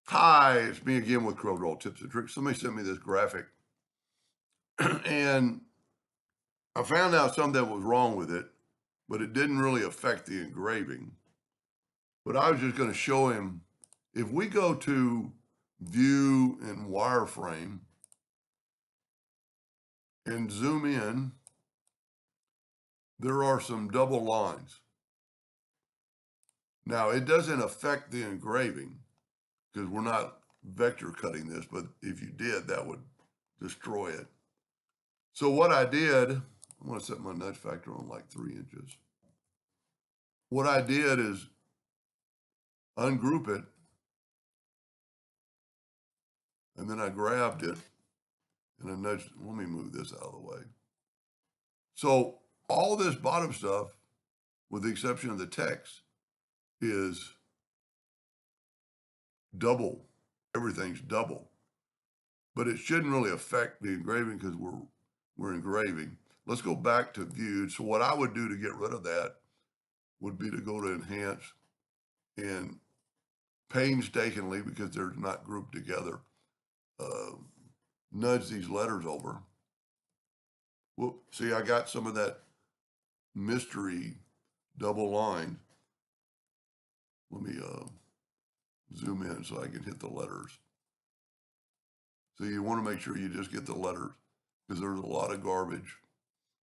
Hi, it's me again with Corel Tips and Tricks. Somebody sent me this graphic and I found out something that was wrong with it, but it didn't really affect the engraving. But I was just going to show him, if we go to view and wireframe and zoom in, there are some double lines. Now it doesn't affect the engraving because we're not vector cutting this, but if you did, that would destroy it. So what I did, I'm going to set my nudge factor on like 3 inches. What I did is ungroup it, and then I grabbed it and I nudged. Let me move this out of the way. So all this bottom stuff, with the exception of the text, is double. Everything's double, but it shouldn't really affect the engraving because we're engraving. Let's go back to viewed. So what I would do to get rid of that would be to go to enhance and painstakingly, because they're not grouped together, nudge these letters over. Well, see, I got some of that mystery double line. Let me zoom in so I can hit the letters. So you want to make sure you just get the letters because there's a lot of garbage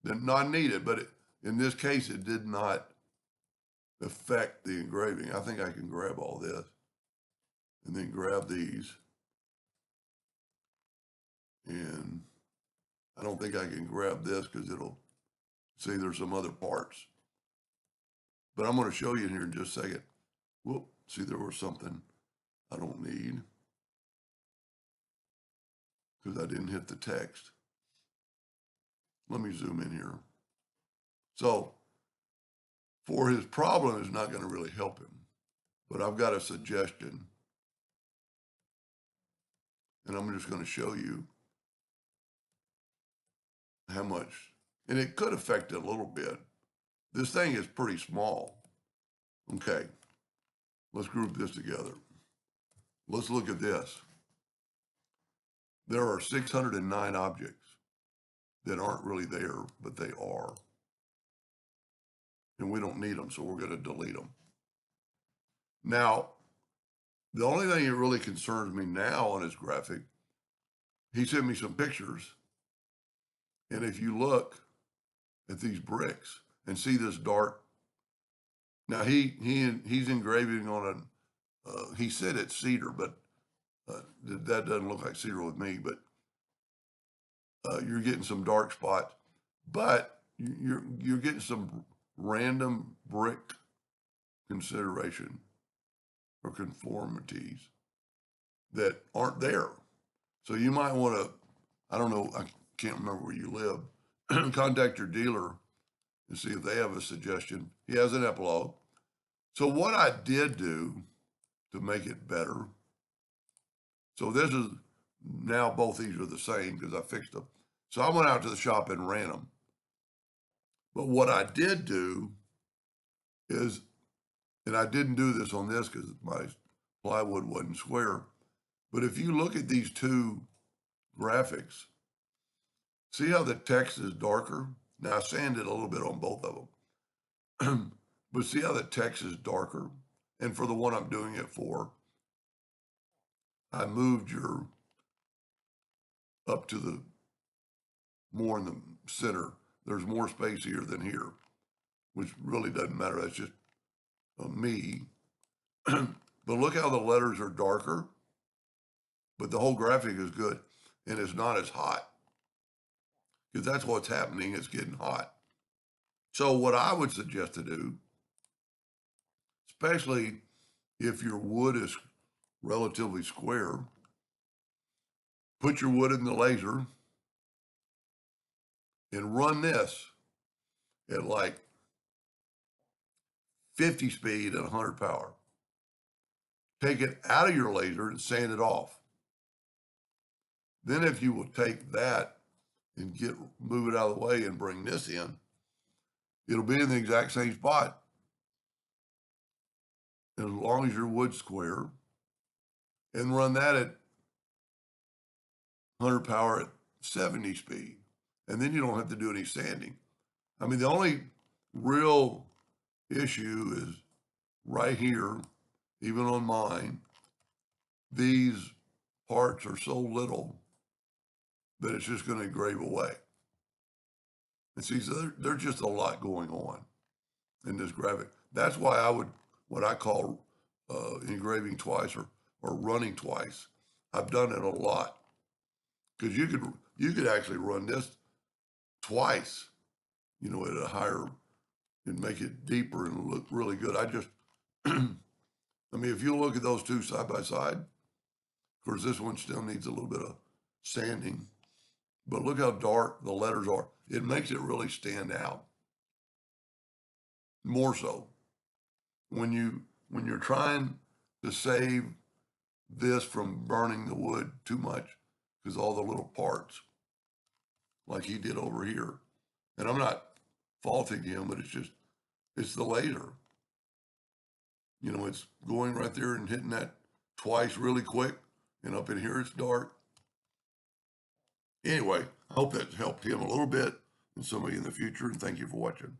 that not needed, but in this case, it did not affect the engraving. I think I can grab all this and then grab these. And I don't think I can grab this because it'll see there's some other parts. But I'm going to show you here in just a second. Whoop, see, there was something I don't need because I didn't hit the text. Let me zoom in here. So for his problem, it's not going to really help him, but I've got a suggestion. And I'm just going to show you how much, and it could affect it a little bit. This thing is pretty small. Okay, let's group this together. Let's look at this. There are 609 objects that aren't really there, but they are. And we don't need them, so we're going to delete them. Now, the only thing that really concerns me now on his graphic, he sent me some pictures. And if you look at these bricks and see this dark, now he's engraving on he said it's cedar, but that doesn't look like cedar with me, but you're getting some dark spots, but you're getting some random brick consideration or conformities that aren't there. So you might want to, I don't know, I can't remember where you live, contact your dealer and see if they have a suggestion. He has an epilogue. So what I did do to make it better, so this is, now both these are the same because I fixed them. So I went out to the shop and ran them. But what I did do is, and I didn't do this on this because my plywood wasn't square, but if you look at these two graphics, see how the text is darker? Now I sanded a little bit on both of them, but see how the text is darker? And for the one I'm doing it for, I moved your up to the more in the center. There's more space here than here, which really doesn't matter. That's just me. But look how the letters are darker, but the whole graphic is good and it's not as hot because that's what's happening. It's getting hot. So what I would suggest to do, especially if your wood is relatively square, put your wood in the laser and run this at like 50 speed and 100 power. Take it out of your laser and sand it off. Then if you will take that and move it out of the way and bring this in, it'll be in the exact same spot. As long as your wood's square and run that at 100 power at 70 speed. And then you don't have to do any sanding. I mean, the only real issue is right here, even on mine, these parts are so little that it's just going to engrave away. And see, so there's just a lot going on in this graphic. That's why I would, what I call engraving twice or running twice. I've done it a lot because you could actually run this twice, you know, at a higher and make it deeper and look really good. I just, I mean, if you look at those two side by side, of course, this one still needs a little bit of sanding, but look how dark the letters are. It makes it really stand out. More so when you're trying to save this from burning the wood too much, because all the little parts, like he did over here, and I'm not faulting him, but it's the laser. You know, it's going right there and hitting that twice really quick, and up in here it's dark. Anyway, I hope that helped him a little bit and somebody in the future, and thank you for watching.